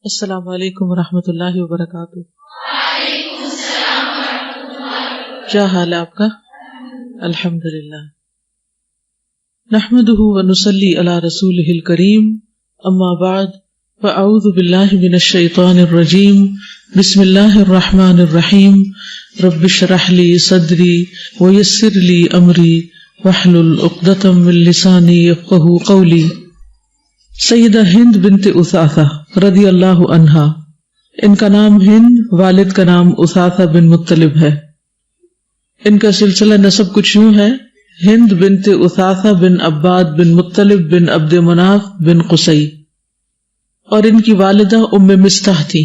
السلام علیکم ورحمۃ اللہ وبرکاتہ۔ وعلیکم السلام ورحمۃ اللہ۔ کیا حال ہے آپ کا؟ الحمدللہ۔ نحمدہ ونصلی علی رسولہ الکریم، اما بعد فاعوذ باللہ من الشیطان الرجیم، بسم اللہ الرحمن الرحیم، رب اشرح لی صدری ویسر لی امری واحلل عقدۃ من لسانی یفقہوا قولی۔ سیدہ ہند بنت اثاثہ رضی اللہ عنہا، ان کا نام ہند، والد کا نام اثاثہ بن مطلب ہے۔ ان کا سلسلہ نسب کچھ یوں ہے: ہند بنت اثاثہ بن عباد بن مطلب بن عبد مناف بن قصی، اور ان کی والدہ ام مستح تھی۔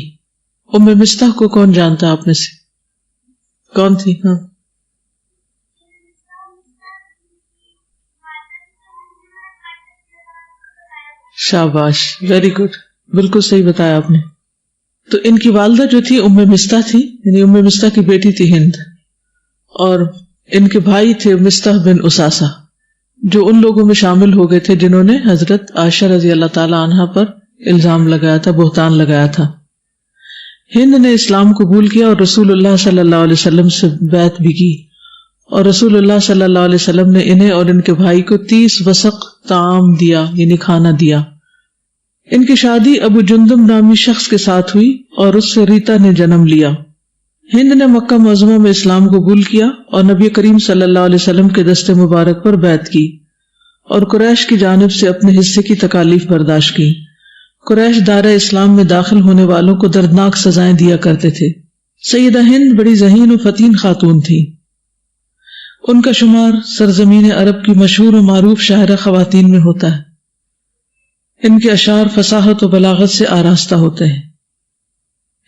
ام مستح کو کون جانتا آپ میں سے؟ کون تھی؟ ہاں شاباش، ویری گڈ، بالکل صحیح بتایا آپ نے۔ تو ان کی والدہ جو تھی ام مستح تھی، یعنی ام مستح کی بیٹی تھی ہند، اور ان کے بھائی تھے مستح بن اساسہ، جو ان لوگوں میں شامل ہو گئے تھے جنہوں نے حضرت عائشہ رضی اللہ تعالی عنہا پر الزام لگایا تھا، بہتان لگایا تھا۔ ہند نے اسلام قبول کیا اور رسول اللہ صلی اللہ علیہ وسلم سے بیعت بھی کی، اور رسول اللہ صلی اللہ علیہ وسلم نے انہیں اور ان کے بھائی کو 30 وسق طعام دیا، یعنی کھانا دیا۔ ان کی شادی ابو جندم نامی شخص کے ساتھ ہوئی اور اس سے ریتا نے جنم لیا۔ ہند نے مکہ معظمہ میں اسلام قبول کیا اور نبی کریم صلی اللہ علیہ وسلم کے دست مبارک پر بیعت کی، اور قریش کی جانب سے اپنے حصے کی تکالیف برداشت کی۔ قریش دائرہ اسلام میں داخل ہونے والوں کو دردناک سزائیں دیا کرتے تھے۔ سیدہ ہند بڑی ذہین و فتین خاتون تھی۔ ان کا شمار سرزمین عرب کی مشہور و معروف شاعرہ خواتین میں ہوتا ہے۔ ان کے اشعار فصاحت و بلاغت سے آراستہ ہوتے ہیں۔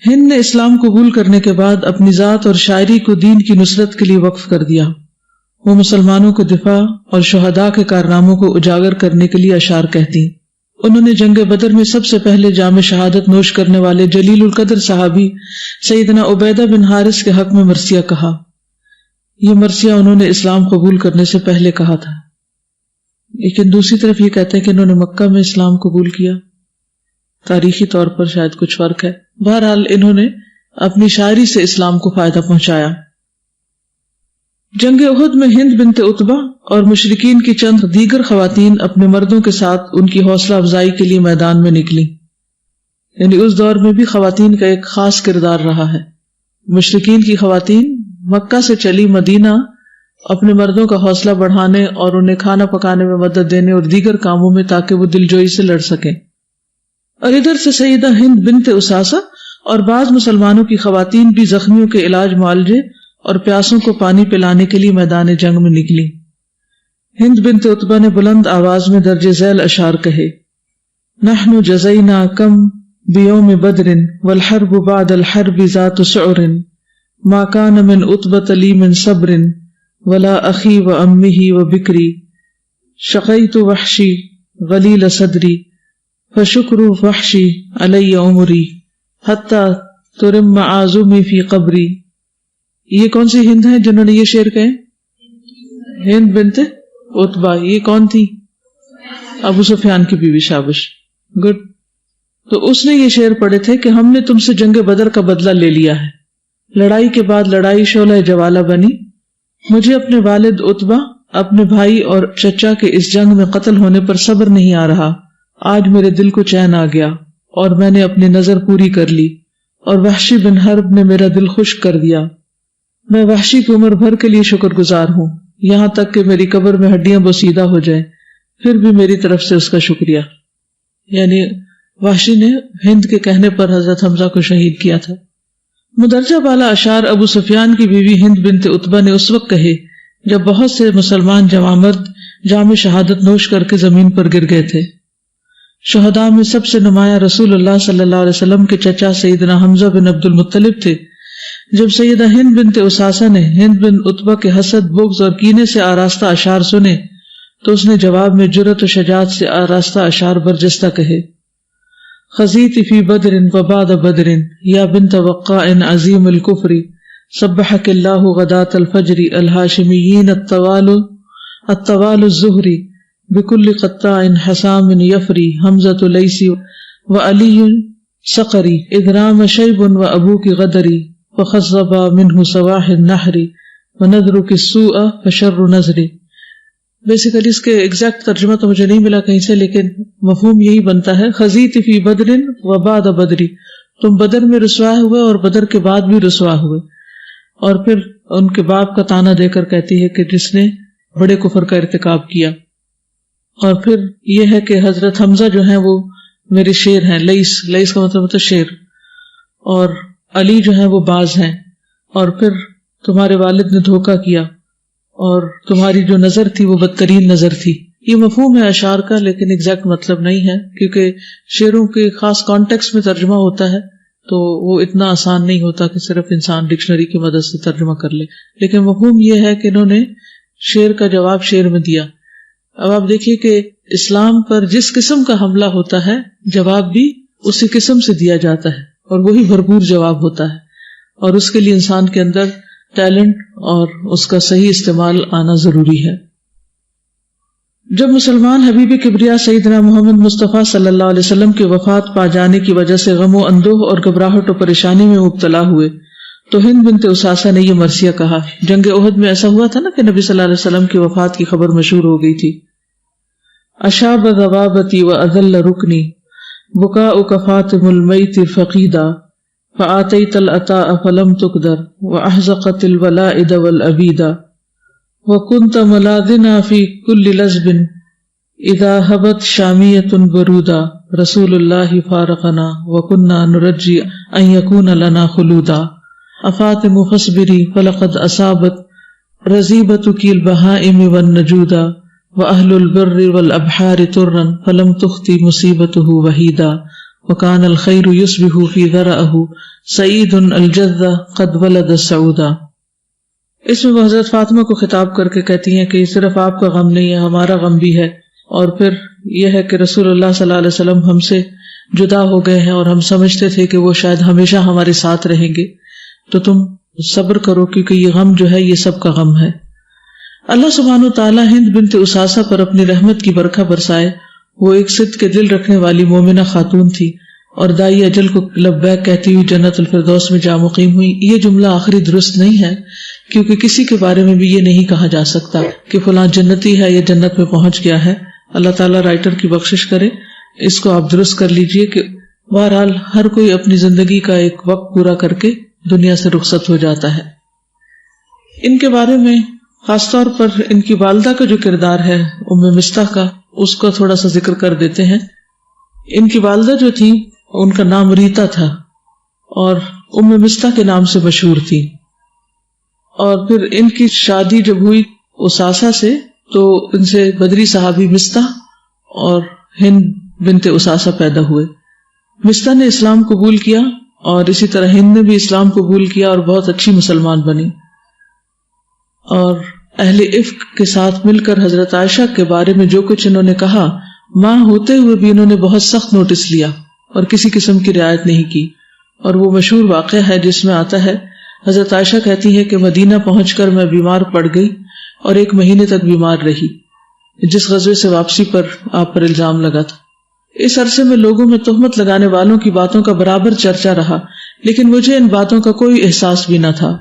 ہند نے اسلام قبول کرنے کے بعد اپنی ذات اور شاعری کو دین کی نصرت کے لیے وقف کر دیا۔ وہ مسلمانوں کو دفاع اور شہداء کے کارناموں کو اجاگر کرنے کے لیے اشعار کہتی۔ انہوں نے جنگ بدر میں سب سے پہلے جام شہادت نوش کرنے والے جلیل القدر صحابی سیدنا عبیدہ بن حارث کے حق میں مرثیہ کہا۔ یہ مرثیہ انہوں نے اسلام قبول کرنے سے پہلے کہا تھا، لیکن دوسری طرف یہ کہتے ہیں کہ انہوں نے مکہ میں اسلام قبول کیا۔ تاریخی طور پر شاید کچھ فرق ہے، بہرحال انہوں نے اپنی شاعری سے اسلام کو فائدہ پہنچایا۔ جنگ احد میں ہند بنت عتبہ اور مشرکین کی چند دیگر خواتین اپنے مردوں کے ساتھ ان کی حوصلہ افزائی کے لیے میدان میں نکلی، یعنی اس دور میں بھی خواتین کا ایک خاص کردار رہا ہے۔ مشرکین کی خواتین مکہ سے چلی مدینہ اپنے مردوں کا حوصلہ بڑھانے اور انہیں کھانا پکانے میں مدد دینے اور دیگر کاموں میں، تاکہ وہ دلجوئی سے لڑ سکیں۔ اور ادھر سے سیدہ ہند بنت اساسہ اور بعض مسلمانوں کی خواتین بھی زخمیوں کے علاج معالجے اور پیاسوں کو پانی پلانے کے لیے میدان جنگ میں نکلی۔ ہند بنت عتبہ نے بلند آواز میں درج ذیل اشعار کہے: نحن جزینا کم بیوم بدر والحرب بعد الحرب ذات سعر ما کان من عتبۃ لی من صبر ولا اخی و امہ و بکری شقیت وحشی غلیل صدری فشکر وحشی علی عمری حتی ترم معازمی فی قبری۔ یہ کون سی ہند ہیں جنہوں نے یہ شعر کہے؟ ہند بنت عتبہ۔ یہ کون تھی؟ ابو سفیان کی بیوی۔ شابش، گڈ۔ تو اس نے یہ شعر پڑھے تھے کہ ہم نے تم سے جنگ بدر کا بدلہ لے لیا ہے، لڑائی کے بعد لڑائی شعلہ جوالہ بنی، مجھے اپنے والد عتبہ، اپنے بھائی اور چچا کے اس جنگ میں قتل ہونے پر صبر نہیں آ رہا۔ آج میرے دل کو چین آ گیا اور میں نے اپنی نظر پوری کر لی، اور وحشی بن حرب نے میرا دل خشک کر دیا۔ میں وحشی کی عمر بھر کے لیے شکر گزار ہوں، یہاں تک کہ میری قبر میں ہڈیاں بوسیدہ ہو جائیں، پھر بھی میری طرف سے اس کا شکریہ۔ یعنی وحشی نے ہند کے کہنے پر حضرت حمزہ کو شہید کیا تھا۔ مدرجہ بالا اشعار ابو سفیان کی بیوی ہند بنت عتبہ نے اس وقت کہے جب بہت سے مسلمان جوان مرد جام شہادت نوش کر کے زمین پر گر گئے تھے۔ شہداء میں سب سے نمایاں رسول اللہ صلی اللہ علیہ وسلم کے چچا سیدنا حمزہ بن عبد المطلب تھے۔ جب سیدہ ہند بنت اساسہ نے ہند بن عتبہ کے حسد، بغض اور کینے سے آراستہ اشعار سنے تو اس نے جواب میں جرأت و شجاعت سے آراستہ اشعار برجستہ کہے: خزیت فی بدر و بعد بدر یا بنت وقاء عظیم الکفر سبحک اللہ غداة الفجر الہاشمیین الطوال الزہری بکل قطاع حسام یفری حمزۃ لیسی و علی سقری ادرام شیب و ابو کی غدری فخذبا منہ سواح النحر وندرک السوء فشر نظری. بیسیکلی اس کے ایگزیکٹ ترجمہ تو مجھے نہیں ملا کہیں سے، لیکن مفہوم یہی بنتا ہے خزیت فی بدر و بعد بدری، تم بدر میں رسوا ہوئے اور بدر کے بعد بھی رسوا ہوئے. اور پھر ان کے باپ کا تانا دے کر کہتی ہے کہ جس نے بڑے کفر کا ارتکاب کیا. اور پھر یہ ہے کہ حضرت حمزہ جو ہیں وہ میرے شیر ہیں، لئیس کا مطلب ہوتا ہے شیر، اور علی جو ہیں وہ باز ہیں. اور پھر تمہارے والد نے دھوکہ کیا اور تمہاری جو نظر تھی وہ بدترین نظر تھی. یہ مفہوم ہے اشعار کا، لیکن ایگزیکٹ مطلب نہیں ہے، کیونکہ شعروں کے خاص کانٹیکسٹ میں ترجمہ ہوتا ہے تو وہ اتنا آسان نہیں ہوتا کہ صرف انسان ڈکشنری کی مدد سے ترجمہ کر لے. لیکن مفہوم یہ ہے کہ انہوں نے شعر کا جواب شعر میں دیا. اب آپ دیکھیے کہ اسلام پر جس قسم کا حملہ ہوتا ہے جواب بھی اسی قسم سے دیا جاتا ہے، اور وہی بھرپور جواب ہوتا ہے، اور اس کے لیے انسان کے اندر ٹیلنٹ اور اس کا صحیح استعمال آنا ضروری ہے. جب مسلمان حبیب کبریا سیدنا محمد مصطفیٰ صلی اللہ علیہ وسلم کی وفات پا جانے کی وجہ سے غم و اندوہ اور گھبراہٹ و پریشانی میں مبتلا ہوئے تو ہند بنت اساسہ نے یہ مرثیہ کہا. جنگ احد میں ایسا ہوا تھا نا کہ نبی صلی اللہ علیہ وسلم کی وفات کی خبر مشہور ہو گئی تھی. اشاب ذوابتی و اذل رکنی بکاؤک فاطم المیت فقیدا فآتیت العطاء فلم تقدر واحزقت الولائد والعبیدا وکنت ملاذنا فی کل لذب اذا ہبت شامیۃ برودا رسول اللہ فارقنا وکنا نرجی ان یکون لنا خلودا افاطم فاصبری فلقد اصابت رزیبتک البہائم والنجودا وأهل البر والأبحار ترا فلم تختی مصیبته وحیدا وكان الخير يصبح في ذرأه سعید الجذ قد ولد سعودا. اس میں وہ حضرت فاطمہ کو خطاب کر کے کہتی ہیں کہ صرف آپ کا غم نہیں ہے، ہمارا غم بھی ہے. اور پھر یہ ہے کہ رسول اللہ صلی اللہ علیہ وسلم ہم سے جدا ہو گئے ہیں اور ہم سمجھتے تھے کہ وہ شاید ہمیشہ ہمارے ساتھ رہیں گے، تو تم صبر کرو کیونکہ یہ غم جو ہے یہ سب کا غم ہے. اللہ سبحانہ وتعالی ہند بنت اساسہ پر اپنی رحمت کی برکھا برسائے. وہ ایک صدق کے دل رکھنے والی مومنہ خاتون تھی اور دائی اجل کو لبیک کہتی ہوئی جنت الفردوس میں جا مقیم ہوئی. یہ جملہ آخری درست نہیں ہے، کیونکہ کسی کے بارے میں بھی یہ نہیں کہا جا سکتا کہ فلاں جنتی ہے یا جنت میں پہنچ گیا ہے. اللہ تعالیٰ رائٹر کی بخشش کرے، اس کو آپ درست کر لیجئے کہ بہرحال ہر کوئی اپنی زندگی کا ایک وقت پورا کر کے دنیا سے رخصت ہو جاتا ہے. ان کے بارے میں خاص طور پر ان کی والدہ کا جو کردار ہے ام مستح کا، اس کو تھوڑا سا ذکر کر دیتے ہیں. ان کی والدہ جو تھی ان کا نام ریتا تھا اور ام مستح کے نام سے مشہور تھی. اور پھر ان کی شادی جب ہوئی اساسہ سے تو ان سے بدری صحابی مستح اور ہند بنت اساسہ پیدا ہوئے. مستح نے اسلام قبول کیا اور اسی طرح ہند نے بھی اسلام قبول کیا اور بہت اچھی مسلمان بنی. اور اہل عفق کے ساتھ مل کر حضرت عائشہ کے بارے میں جو کچھ انہوں نے کہا، ماں ہوتے ہوئے بھی انہوں نے بہت سخت نوٹس لیا اور کسی قسم کی رعایت نہیں کی. اور وہ مشہور واقعہ ہے جس میں آتا ہے حضرت عائشہ کہتی ہے کہ مدینہ پہنچ کر میں بیمار پڑ گئی اور 1 مہینے تک بیمار رہی، جس غزوے سے واپسی پر آپ پر الزام لگا تھا. اس عرصے میں لوگوں میں تہمت لگانے والوں کی باتوں کا برابر چرچا رہا، لیکن مجھے ان باتوں کا کوئی احساس بھی نہ تھا.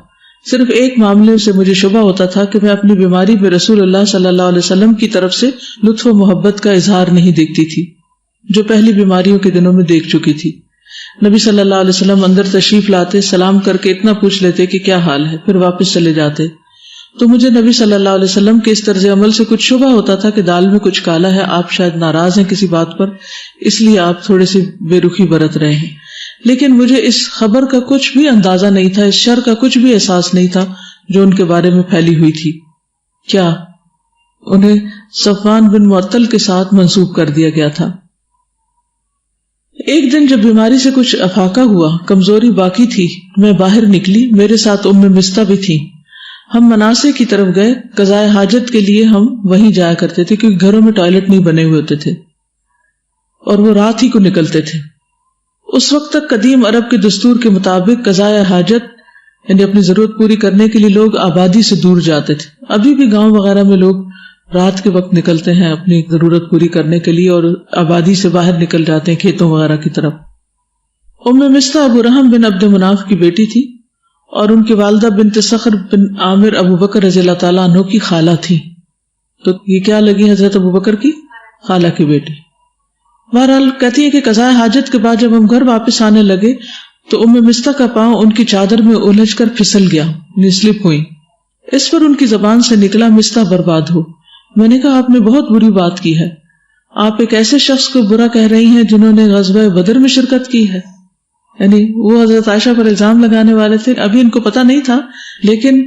صرف ایک معاملے سے مجھے شبہ ہوتا تھا کہ میں اپنی بیماری میں رسول اللہ صلی اللہ علیہ وسلم کی طرف سے لطف و محبت کا اظہار نہیں دیکھتی تھی، جو پہلی بیماریوں کے دنوں میں دیکھ چکی تھی. نبی صلی اللہ علیہ وسلم اندر تشریف لاتے، سلام کر کے اتنا پوچھ لیتے کہ کیا حال ہے، پھر واپس چلے جاتے. تو مجھے نبی صلی اللہ علیہ وسلم کے اس طرز عمل سے کچھ شبہ ہوتا تھا کہ دال میں کچھ کالا ہے، آپ شاید ناراض ہیں کسی بات پر، اس لیے آپ تھوڑے سی بے رخی برت رہے ہیں. لیکن مجھے اس خبر کا کچھ بھی اندازہ نہیں تھا، اس شر کا کچھ بھی احساس نہیں تھا جو ان کے بارے میں پھیلی ہوئی تھی. کیا انہیں صفوان بن معطل کے ساتھ منسوب کر دیا گیا تھا. ایک دن جب بیماری سے کچھ افاقہ ہوا، کمزوری باقی تھی، میں باہر نکلی، میرے ساتھ ام مستح بھی تھی. ہم مناسے کی طرف گئے. قضائے حاجت کے لیے ہم وہیں جایا کرتے تھے کیونکہ گھروں میں ٹوائلٹ نہیں بنے ہوئے ہوتے تھے اور وہ رات ہی کو نکلتے تھے. اس وقت تک قدیم عرب کے دستور کے مطابق قضائے حاجت یعنی اپنی ضرورت پوری کرنے کے لیے لوگ آبادی سے دور جاتے تھے. ابھی بھی گاؤں وغیرہ میں لوگ رات کے وقت نکلتے ہیں اپنی ضرورت پوری کرنے کے لیے اور آبادی سے باہر نکل جاتے ہیں کھیتوں وغیرہ کی طرف. مستہ ابو رحم بن عبد مناف کی بیٹی تھی اور ان کی والدہ بنت صخر بن عامر ابو بکر رضی اللہ تعالیٰ عنہ کی خالہ تھی. تو یہ کیا لگی حضرت ابو بکر کی خالہ کی بیٹی. بہرحال کہتی ہے کہ قضاء حاجت کے بعد جب ہم گھر واپس آنے لگے تو مستہ کا پاؤں ان کی چادر میں الجھ کر پھسل گیا، سلپ ہوئی. اس پر ان کی زبان سے نکلا مستہ برباد ہو. میں نے کہا آپ نے بہت بری بات کی ہے، آپ ایک ایسے شخص کو برا کہہ رہی ہیں جنہوں نے غزوہ بدر میں شرکت کی ہے. یعنی وہ حضرت عائشہ پر الزام لگانے والے تھے. ابھی ان کو پتا نہیں تھا، لیکن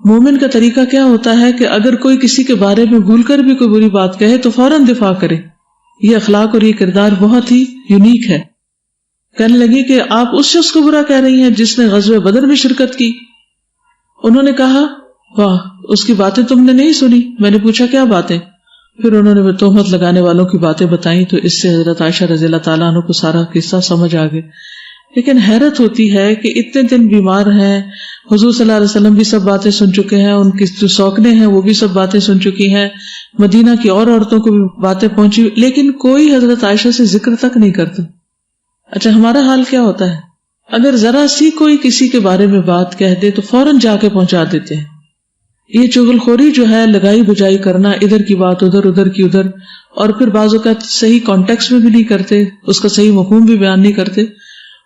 مومن کا طریقہ کیا ہوتا ہے کہ اگر کوئی کسی کے بارے میں بھول کر بھی کوئی بری بات کہے تو فوراً دفاع کرے. یہ اخلاق اور یہ کردار بہت ہی یونیک ہے. کہنے لگی کہ آپ اس شخص کو برا کہہ رہی ہیں جس نے غزوہ بدر میں شرکت کی. انہوں نے کہا واہ، اس کی باتیں تم نے نہیں سنی. میں نے پوچھا کیا باتیں؟ پھر انہوں نے تہمت لگانے والوں کی باتیں بتائیں. تو اس سے حضرت عائشہ رضی اللہ تعالیٰ عنہ کو سارا قصہ سمجھ آ گیا. لیکن حیرت ہوتی ہے کہ اتنے دن بیمار ہیں، حضور صلی اللہ علیہ وسلم بھی سب باتیں سن چکے ہیں، ان کی جو سوکنے ہیں وہ بھی سب باتیں سن چکی ہیں، مدینہ کی اور عورتوں کو بھی باتیں پہنچی، لیکن کوئی حضرت عائشہ سے ذکر تک نہیں کرتا. اچھا ہمارا حال کیا ہوتا ہے؟ اگر ذرا سی کوئی کسی کے بارے میں بات کہہ دے تو فوراً جا کے پہنچا دیتے ہیں. یہ چغل خوری جو ہے، لگائی بجائی کرنا، ادھر کی بات ادھر، ادھر کی ادھر، اور پھر بعض اوقات صحیح کانٹیکسٹ میں بھی نہیں کرتے، اس کا صحیح مفہوم بھی بیان نہیں کرتے،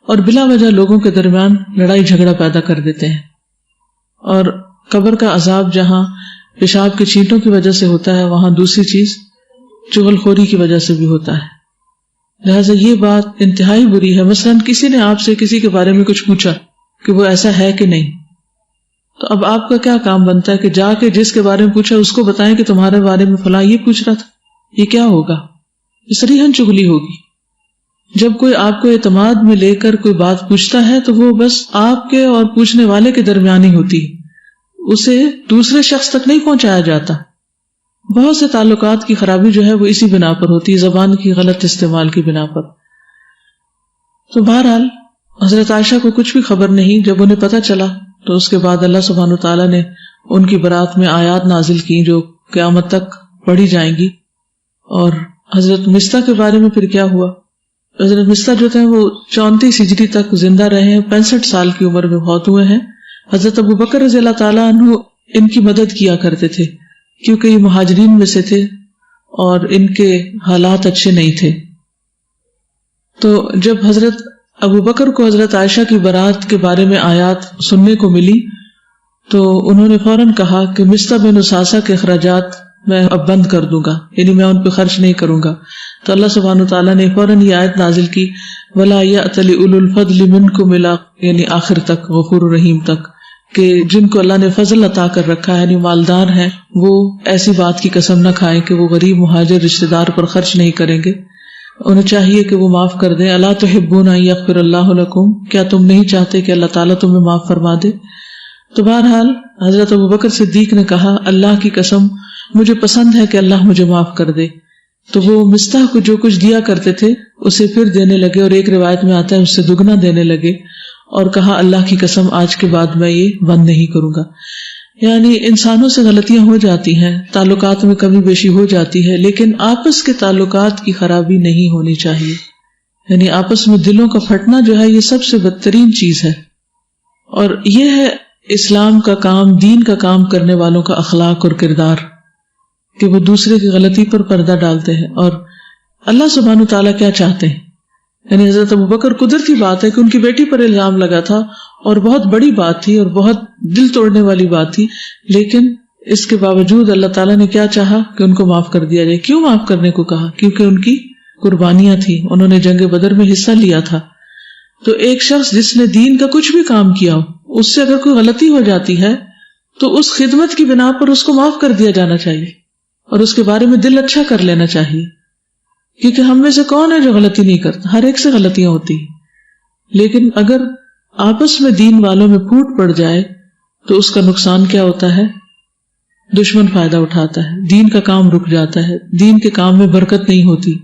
اور بلا وجہ لوگوں کے درمیان لڑائی جھگڑا پیدا کر دیتے ہیں. اور قبر کا عذاب جہاں پیشاب کے چینٹوں کی وجہ سے ہوتا ہے، وہاں دوسری چیز چغل خوری کی وجہ سے بھی ہوتا ہے. لہٰذا یہ بات انتہائی بری ہے. مثلاً کسی نے آپ سے کسی کے بارے میں کچھ پوچھا کہ وہ ایسا ہے کہ نہیں، تو اب آپ کا کیا کام بنتا ہے کہ جا کے جس کے بارے میں پوچھا اس کو بتائیں کہ تمہارے بارے میں فلاں یہ پوچھ رہا تھا. یہ کیا ہوگا؟ یہ صریحاً چغلی ہوگی. جب کوئی آپ کو اعتماد میں لے کر کوئی بات پوچھتا ہے تو وہ بس آپ کے اور پوچھنے والے کے درمیان ہی ہوتی ہے، اسے دوسرے شخص تک نہیں پہنچایا جاتا. بہت سے تعلقات کی خرابی جو ہے وہ اسی بنا پر ہوتی ہے، زبان کی غلط استعمال کی بنا پر. تو بہرحال حضرت عائشہ کو کچھ بھی خبر نہیں. جب انہیں پتہ چلا تو اس کے بعد اللہ سبحانہ وتعالیٰ نے ان کی برات میں آیات نازل کی جو قیامت تک پڑھی جائیں گی. اور حضرت مستہ کے بارے میں پھر کیا ہوا؟ حضرت مستہ جو تھے وہ 34 ہجری تک زندہ رہے ہیں، 65 سال کی عمر میں فوت ہوئے ہیں. حضرت ابو بکر رضی اللہ تعالیٰ عنہ ان کی مدد کیا کرتے تھے کیونکہ یہ مہاجرین میں سے تھے اور ان کے حالات اچھے نہیں تھے. تو جب حضرت ابو بکر کو حضرت عائشہ کی برات کے بارے میں آیات سننے کو ملی تو انہوں نے فوراً کہا کہ مستہ بن اساسہ کے اخراجات میں اب بند کر دوں گا، یعنی میں ان پہ خرچ نہیں کروں گا. تو اللہ سبحانہ وتعالیٰ نے فوراً یہ آیت نازل کی وَلَا يَأْتَلِ أُولُو الْفَضْلِ مِنْكُمْ إِلَىٰ، یعنی آخر تک، غفور رحیم تک، کہ جن کو اللہ نے فضل عطا کر رکھا ہے یعنی مالدار ہیں، وہ ایسی بات کی قسم نہ کھائیں کہ وہ غریب مہاجر رشتہ دار پر خرچ نہیں کریں گے. انہیں چاہیے کہ وہ معاف کر دیں. الا تحبون ان یغفر اللہ لکم، کیا تم نہیں چاہتے کہ اللہ تعالیٰ تمہیں معاف فرما دے؟ تو بہرحال حضرت ابوبکر صدیق نے کہا اللہ کی قسم مجھے پسند ہے کہ اللہ مجھے معاف کر دے. تو وہ مستح کو جو کچھ دیا کرتے تھے اسے پھر دینے لگے، اور ایک روایت میں آتا ہے اس سے دگنا دینے لگے، اور کہا اللہ کی قسم آج کے بعد میں یہ بند نہیں کروں گا. یعنی انسانوں سے غلطیاں ہو جاتی ہیں، تعلقات میں کمی بیشی ہو جاتی ہے، لیکن آپس کے تعلقات کی خرابی نہیں ہونی چاہیے. یعنی آپس میں دلوں کا پھٹنا جو ہے یہ سب سے بدترین چیز ہے. اور یہ ہے اسلام کا کام، دین کا کام کرنے والوں کا اخلاق اور کردار، کہ وہ دوسرے کی غلطی پر پردہ ڈالتے ہیں. اور اللہ سبحانہ وتعالیٰ کیا چاہتے ہیں؟ یعنی حضرت ابوبکر قدرتی بات ہے کہ ان کی بیٹی پر الزام لگا تھا اور بہت بڑی بات تھی اور بہت دل توڑنے والی بات تھی، لیکن اس کے باوجود اللہ تعالیٰ نے کیا چاہا کہ ان کو معاف کر دیا جائے. کیوں معاف کرنے کو کہا؟ کیونکہ ان کی قربانیاں تھیں، انہوں نے جنگ بدر میں حصہ لیا تھا. تو ایک شخص جس نے دین کا کچھ بھی کام کیا ہو، اس سے اگر کوئی غلطی ہو جاتی ہے تو اس خدمت کی بنا پر اس کو معاف کر دیا جانا چاہیے اور اس کے بارے میں دل اچھا کر لینا چاہیے. کیونکہ ہم میں سے کون ہے جو غلطی نہیں کرتا؟ ہر ایک سے غلطیاں ہوتی ہیں. لیکن اگر آپس میں دین والوں میں پھوٹ پڑ جائے تو اس کا نقصان کیا ہوتا ہے؟ دشمن فائدہ اٹھاتا ہے، دین کا کام رک جاتا ہے، دین کے کام میں برکت نہیں ہوتی.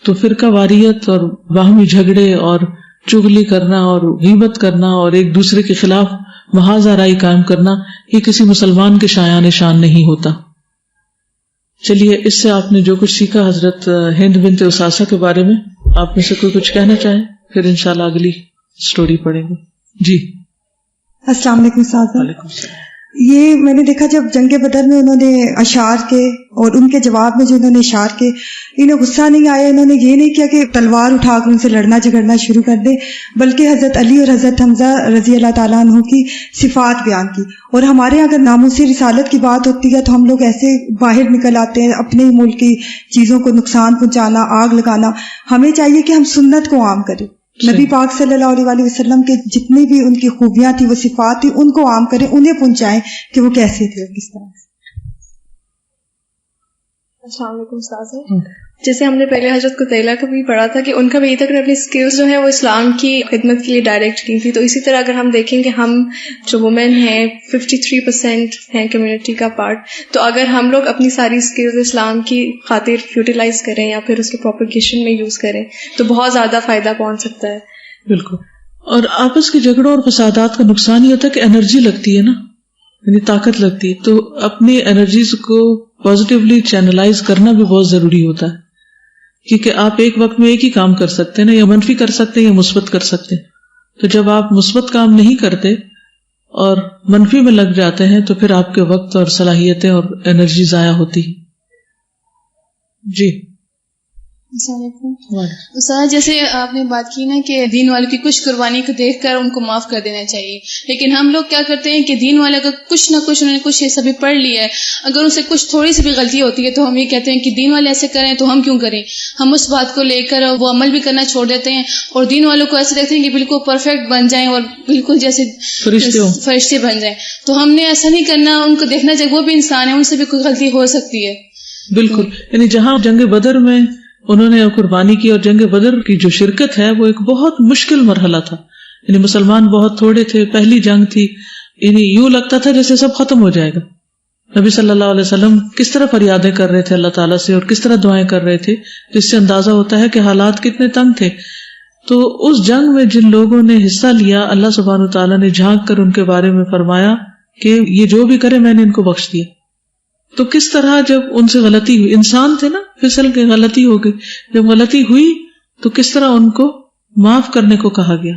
تو فرقہ واریت اور باہمی جھگڑے اور چغلی کرنا اور غیبت کرنا اور ایک دوسرے کے خلاف محاذ آرائی قائم کرنا، یہ کسی مسلمان کے شایان شان نہیں ہوتا. چلیے اس سے آپ نے جو کچھ سیکھا حضرت ہند بنت اساسہ کے بارے میں، آپ میں سے کوئی کچھ کہنا چاہے؟ پھر انشاءاللہ اگلی سٹوری پڑھیں گے. جی السلام علیکم استاذ. وعلیکم السلام. یہ میں نے دیکھا جب جنگ بدر میں انہوں نے اشعار کے اور ان کے جواب میں جو انہوں نے اشعار کے، انہیں غصہ نہیں آیا، انہوں نے یہ نہیں کیا کہ تلوار اٹھا کر ان سے لڑنا جھگڑنا شروع کر دے، بلکہ حضرت علی اور حضرت حمزہ رضی اللہ تعالیٰ عنہ کی صفات بیان کی. اور ہمارے اگر ناموسی رسالت کی بات ہوتی ہے تو ہم لوگ ایسے باہر نکل آتے ہیں، اپنے ہی ملک کی چیزوں کو نقصان پہنچانا، آگ لگانا. ہمیں چاہیے کہ ہم سنت کو عام کریں. نبی پاک صلی اللہ علیہ وسلم کے جتنی بھی ان کی خوبیاں تھیں، وہ صفات تھیں، ان کو عام کریں، انہیں پہنچائیں کہ وہ کیسے تھے اور کس طرح سے. السلام علیکم استاذ. جیسے ہم نے پہلے حضرت قتیلہ کا بھی پڑھا تھا کہ ان کا بھی تک اپنی اسکلز جو ہیں وہ اسلام کی خدمت کے لیے ڈائریکٹ کی تھی، تو اسی طرح اگر ہم دیکھیں کہ ہم جو وومن ہیں 53% ہیں کمیونٹی کا پارٹ، تو اگر ہم لوگ اپنی ساری اسکلز اسلام کی خاطر یوٹیلائز کریں یا پھر اس کے پروپیگیشن میں یوز کریں تو بہت زیادہ فائدہ پہنچ سکتا ہے. بالکل. اور آپس کے جھگڑوں اور فسادات کا نقصان یہ ہوتا ہے کہ انرجی لگتی ہے نا، یعنی طاقت لگتی ہے، تو اپنی انرجیز کو پازیٹیولی چینلائز کرنا بھی بہت ضروری ہوتا ہے، کیونکہ آپ ایک وقت میں ایک ہی کام کر سکتے ہیں نا، یا منفی کر سکتے ہیں یا مثبت کر سکتے ہیں. تو جب آپ مثبت کام نہیں کرتے اور منفی میں لگ جاتے ہیں تو پھر آپ کے وقت اور صلاحیتیں اور انرجی ضائع ہوتی ہے. جی السلام علیکم. استاد جیسے آپ نے بات کی نا کہ دین والوں کی کچھ قربانی کو دیکھ کر ان کو معاف کر دینا چاہیے، لیکن ہم لوگ کیا کرتے ہیں کہ دین والے اگر کچھ نہ کچھ انہوں نے کچھ ایسا بھی پڑھ لیا ہے، اگر ان سے کچھ تھوڑی سی بھی غلطی ہوتی ہے تو ہم یہ کہتے ہیں کہ دین والے ایسے کریں تو ہم کیوں کریں. ہم اس بات کو لے کر وہ عمل بھی کرنا چھوڑ دیتے ہیں اور دین والوں کو ایسے دیکھتے ہیں کہ بالکل پرفیکٹ بن جائیں اور بالکل جیسے فرشتے بن جائیں. تو ہم نے ایسا نہیں کرنا، ان کو دیکھنا چاہیے وہ بھی انسان ہے، ان سے بھی کوئی غلطی ہو سکتی ہے. بالکل. یعنی جہاں جنگ بدر میں انہوں نے قربانی کی، اور جنگ بدر کی جو شرکت ہے وہ ایک بہت مشکل مرحلہ تھا، یعنی مسلمان بہت تھوڑے تھے، پہلی جنگ تھی، یعنی یوں لگتا تھا جیسے سب ختم ہو جائے گا. نبی صلی اللہ علیہ وسلم کس طرح فریادیں کر رہے تھے اللہ تعالیٰ سے اور کس طرح دعائیں کر رہے تھے، جس سے اندازہ ہوتا ہے کہ حالات کتنے تنگ تھے. تو اس جنگ میں جن لوگوں نے حصہ لیا، اللہ سبحانہ وتعالیٰ نے جھانک کر ان کے بارے میں فرمایا کہ یہ جو بھی کرے میں نے ان کو بخش دیا. تو کس طرح جب ان سے غلطی ہوئی، انسان تھے نا، پھسل کے غلطی ہو گئی، جب غلطی ہوئی تو کس طرح ان کو معاف کرنے کو کہا گیا.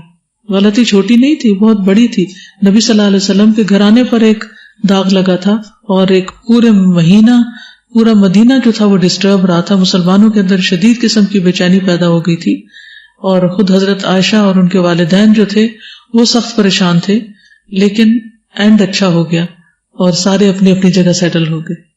غلطی چھوٹی نہیں تھی، بہت بڑی تھی. نبی صلی اللہ علیہ وسلم کے گھرانے پر ایک داغ لگا تھا اور ایک پورے مہینہ پورا مدینہ جو تھا وہ ڈسٹرب رہا تھا، مسلمانوں کے اندر شدید قسم کی بے چینی پیدا ہو گئی تھی، اور خود حضرت عائشہ اور ان کے والدین جو تھے وہ سخت پریشان تھے. لیکن اینڈ اچھا ہو گیا اور سارے اپنی اپنی جگہ سیٹل ہو گئے.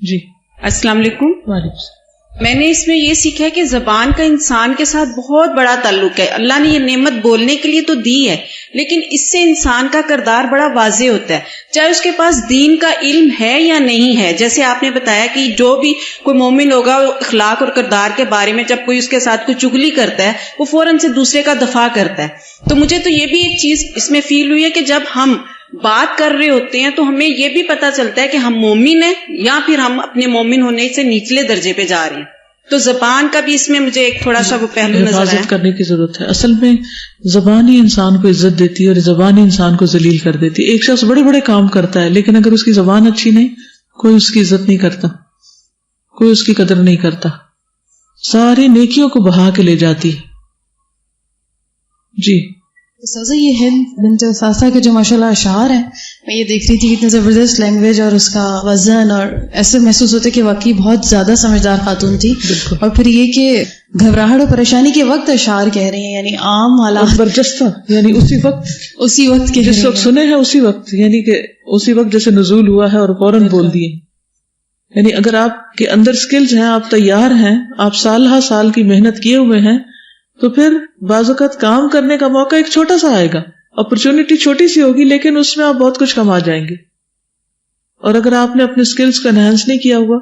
جی السلام علیکم. وعلیکم السلام. میں نے اس میں یہ سیکھا ہے کہ زبان کا انسان کے ساتھ بہت بڑا تعلق ہے. اللہ نے یہ نعمت بولنے کے لیے تو دی ہے، لیکن اس سے انسان کا کردار بڑا واضح ہوتا ہے، چاہے اس کے پاس دین کا علم ہے یا نہیں ہے. جیسے آپ نے بتایا کہ جو بھی کوئی مومن ہوگا وہ اخلاق اور کردار کے بارے میں جب کوئی اس کے ساتھ کوئی چغلی کرتا ہے وہ فوراً سے دوسرے کا دفاع کرتا ہے. تو مجھے تو یہ بھی ایک چیز اس میں فیل ہوئی ہے کہ جب ہم بات کر رہے ہوتے ہیں تو ہمیں یہ بھی پتا چلتا ہے کہ ہم مومن ہیں یا پھر ہم اپنے مومن ہونے سے نچلے درجے پہ جا رہے ہیں. تو زبان کا بھی اس میں مجھے ایک تھوڑا سا وہ پہلو نظر آیا. حفاظت کرنے کی ضرورت ہے. اصل میں زبان ہی انسان کو عزت دیتی ہے اور زبان ہی انسان کو ذلیل کر دیتی ہے. ایک شخص بڑے بڑے کام کرتا ہے لیکن اگر اس کی زبان اچھی نہیں، کوئی اس کی عزت نہیں کرتا، کوئی اس کی قدر نہیں کرتا، ساری نیکیوں کو بہا کے لے جاتی. جی استاذہ یہ ہند بنت اثاثہ کے جو ماشاءاللہ اشعار ہیں، میں یہ دیکھ رہی تھی کتنے زبردست لینگویج اور اس کا وزن، اور ایسے محسوس ہوتے کہ واقعی بہت زیادہ سمجھدار خاتون تھی. اور پھر یہ کہ گھبراہٹ اور پریشانی کے وقت اشعار کہہ رہی ہیں، یعنی عام حالات برجستہ، یعنی اسی وقت کے جس وقت سنے ہیں اسی وقت، یعنی کہ اسی وقت جیسے نزول ہوا ہے اور فوراً بول دیے. یعنی اگر آپ کے اندر سکلز ہیں، آپ تیار ہیں، آپ سال ہا سال کی محنت کیے ہوئے ہیں، تو پھر بعض اوقات کام کرنے کا موقع ایک چھوٹا سا آئے گا، اپرچونٹی چھوٹی سی ہوگی لیکن اس میں آپ بہت کچھ کما جائیں گے. اور اگر آپ نے اپنے سکلز کو انہانس نہیں کیا ہوا،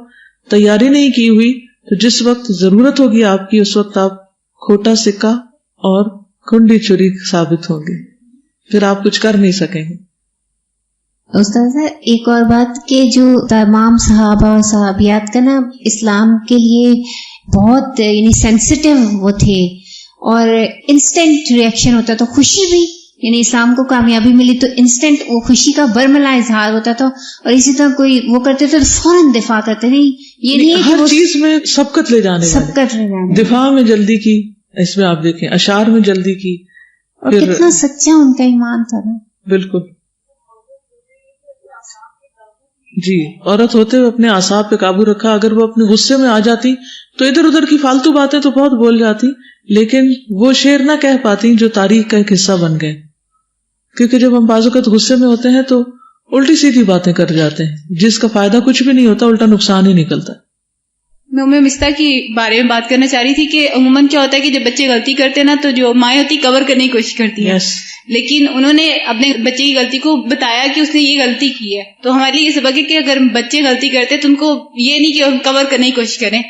تیاری نہیں کی ہوئی، تو جس وقت ضرورت ہوگی آپ کی اس وقت آپ کھوٹا سکہ اور کھنڈی چھری ثابت ہوں گے، پھر آپ کچھ کر نہیں سکیں گے. استاذہ ایک اور بات کہ جو تمام صحابہ اور صحابیات کا نا اسلام کے لیے بہت یعنی سینسٹیو وہ تھے، اور انسٹنٹ ریئیکشن ہوتا تھا، خوشی بھی، یعنی اسلام کو کامیابی ملی تو انسٹنٹ وہ خوشی کا برملا اظہار ہوتا تھا، اور اسی طرح کوئی وہ کرتے تھے تو فوراً دفاع کرتے. نہیں، یہ نہیں ہے ہر چیز میں سبقت لے جانے، دفاع میں جلدی کی، اس میں آپ دیکھیں اشعار میں جلدی کی. اور کتنا سچا ان کا ایمان تھا نا. بالکل جی. عورت ہوتے ہوئے اپنے اعصاب پہ قابو رکھا. اگر وہ اپنے غصے میں آ جاتی تو ادھر ادھر کی فالتو باتیں تو بہت بول جاتی, لیکن وہ شعر نہ کہہ پاتی جو تاریخ کا ایک حصہ بن گئے. کیونکہ جب ہم بعض اوقات غصے میں ہوتے ہیں تو الٹی سیدھی باتیں کر جاتے ہیں جس کا فائدہ کچھ بھی نہیں ہوتا, الٹا نقصان ہی نکلتا. میں ام مستہ کی بارے میں بات کرنا چاہ رہی تھی کہ عموماً کیا ہوتا ہے کہ جب بچے غلطی کرتے ہیں نا تو جو مائیں ہوتی کور کرنے کی کوشش کرتی ہیں. لیکن انہوں نے اپنے بچے کی غلطی کو بتایا کہ اس نے یہ غلطی کی ہے. تو ہمارے لیے یہ سبق ہے کہ اگر بچے غلطی کرتے تو ان کو یہ نہیں کہ کور کرنے کی کوشش کریں,